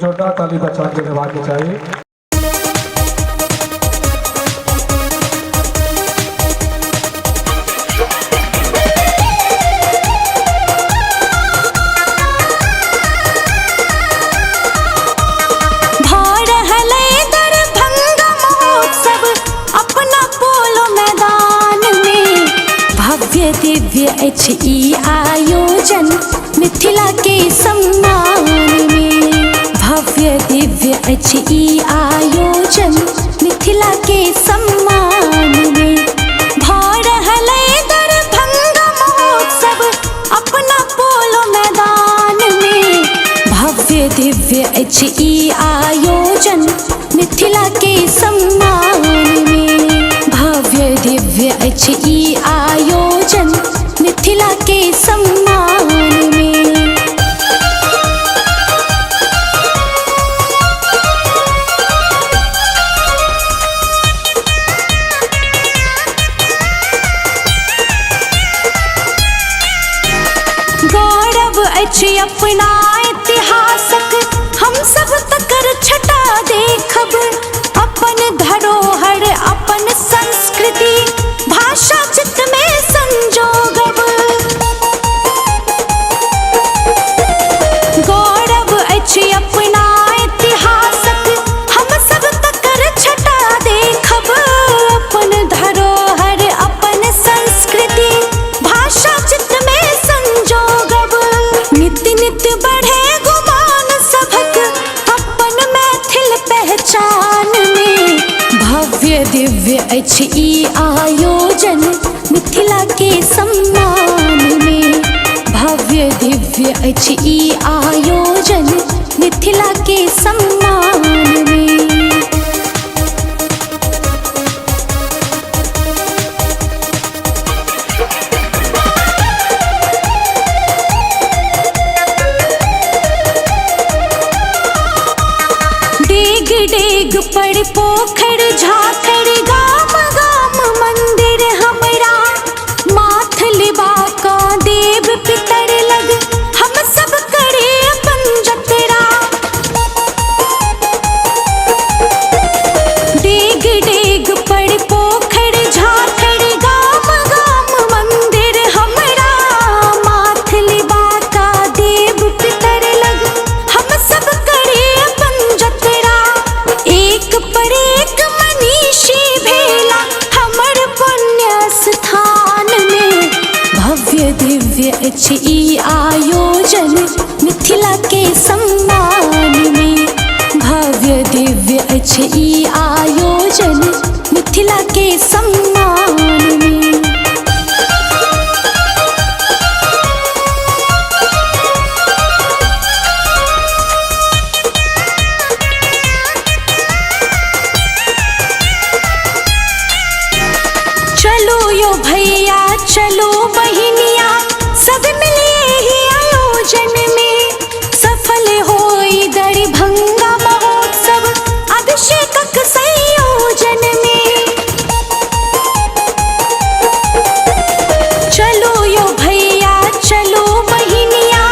जोरदार ताली बचा के दबानी चाहिए। दिव्य आयोजन मिथिला के सम्मान में, भव्य दिव्य आयोजन मिथिला के सम्मान में। भरहलै दरभंगा महोत्सव अपना पोलो मैदान में, भव्य दिव्य आयोजन मिथिला के सम्मान में, भव्य दिव्य आयोजन मिथिला के सम्मान में। गौरव अछि अपना इतिहासक हम सब तकर छटा देखब, अपन धरोहर अपन संस्कृति भाषा चित्त में संजोगब। गौरव अछि अपना इतिहासक हम सब तकर छटा देखब, अपन धरोहर अपन संस्कृति भाषा चित्त में संजोगब। नित्य नित्य बढ़े गुमान सभक अपन मैथिल पहचान में, भव्य दिव्य अछि ई आयोजन मिथिला के सम्मान में, भव्य दिव्य अछि ई आयोजन मिथिला के सम्मान में। डेग डेग पर पोखर झाखड़ गाम गाम मंदिर हमरा, माथ लिबा का देव पितर लग हम सब करे अपन जतरा। डेग डेग पर पोखर झाखड़ गाम गाम मंदिर हमरा, माथ लिबा का देव पितर लग हम सब करे अपन जतरा। एक पर एक मनीषी भेला हमर पुण्य स्थान में, भव्य दिव्य अछि ई आयोजन मिथिला के सम्मान में, भव्य दिव्य अछि ई आयोजन मिथिला के सम्मान में। चलो यो भैया चलो बहिनिया सब मिले ही आयोजन में, सफल होई दरभंगा महोत्सव अभिषेकक संयोजन में। चलो यो भैया चलो बहिनिया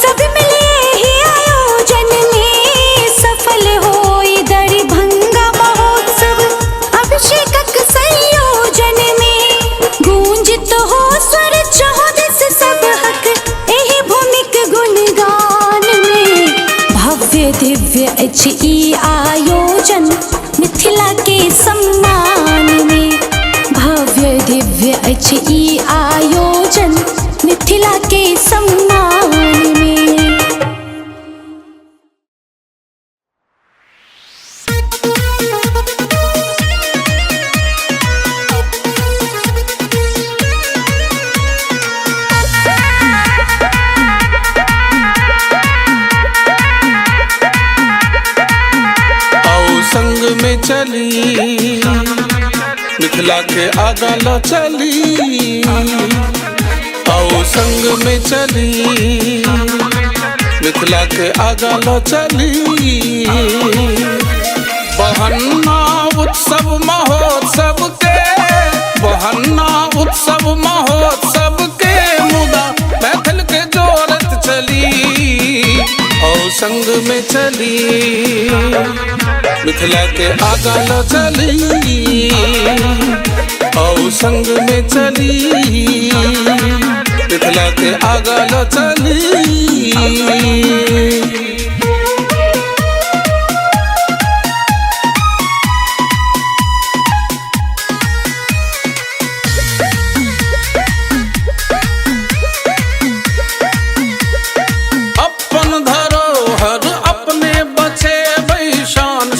सब मिले ही आयोजन में, सफल होई दरभंगा महोत्सव अभिषेकक संयोजन में। गूंजित हो स्वर चौदिस सब हक एहि भूमिक गुणगान में, भव्य दिव्य अछि ई आयोजन मिथिला के सम्मान में। भव्य दिव्य अछि ई आयोजन मिथिला के सम्मान में। संग में चली मिथिला के आगा लो चली, आओ संग में चली मिथिला के आगा लो चली। बहन्ना उत्सव महोत्सव के, बहन्ना उत्सव महोत्सव के मुदा मैथिल के जोरत चली, आओ संग में चली मिथिला के आगा लो चली, आओ संग में चली मिथिला के आगा लो चली।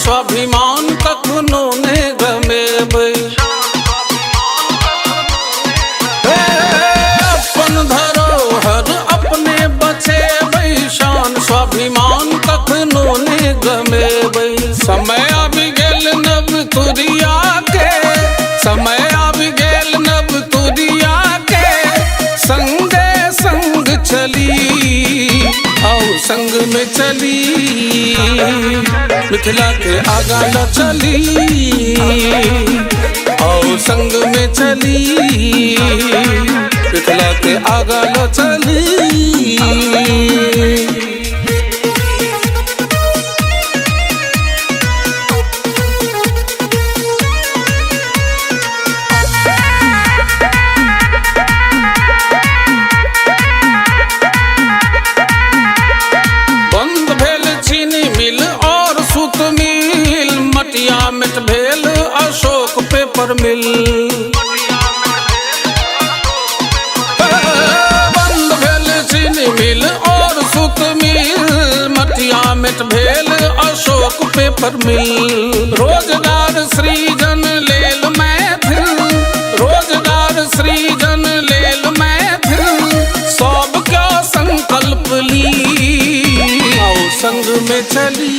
स्वाभिमान कखनो ने गमेबै, अपन धरोहर अपने बचेबै, शान स्वाभिमान कखनो ने गमेबै। समय आबि गेल नव तुरिया के, समय आबि गेल नव तुरिया के, संगे संग चली, आओ संग में चली मिथिला के आगा लो चली, आओ संग में चली मिथिला के आगा लो चली। मिट भेल अशोक पेपर मिल, बंद भेल चीनी मिल और सूत मिल, मटिया मिट भेल अशोक पेपर मिल। रोजगार सृजन लेल मैथिल, रोजगार सृजन लेल मैथिल, सब क्या संकल्प ली, आओ संग में चली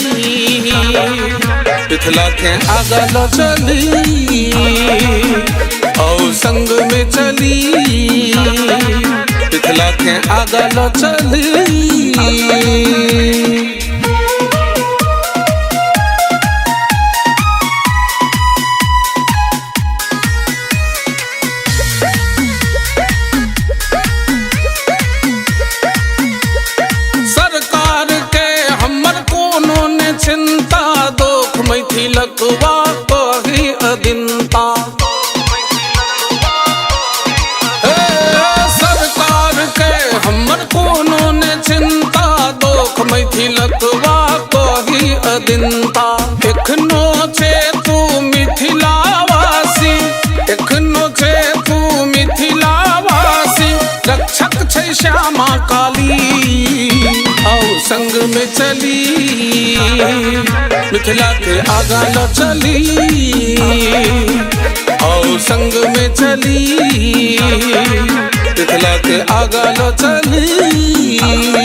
मिथिला के आगा लो चली, आओ संग में चली मिथिला के आगा लो चली। सरकार के हमर कोनो ने चिंता, दोख मैथिलक वा कही अदिनता। सरकार के हमर कोनो ने चिंता, दोख मैथिलक वा कही अदिनता। एखनो छे तू मिथिलावासी, एखनो छे तू मिथिलावासी, रक्षक छै श्यामा काली, आओ संग में चली मिथिला के आगा लो चली, संग में चली, दिखला के आगा लो चली।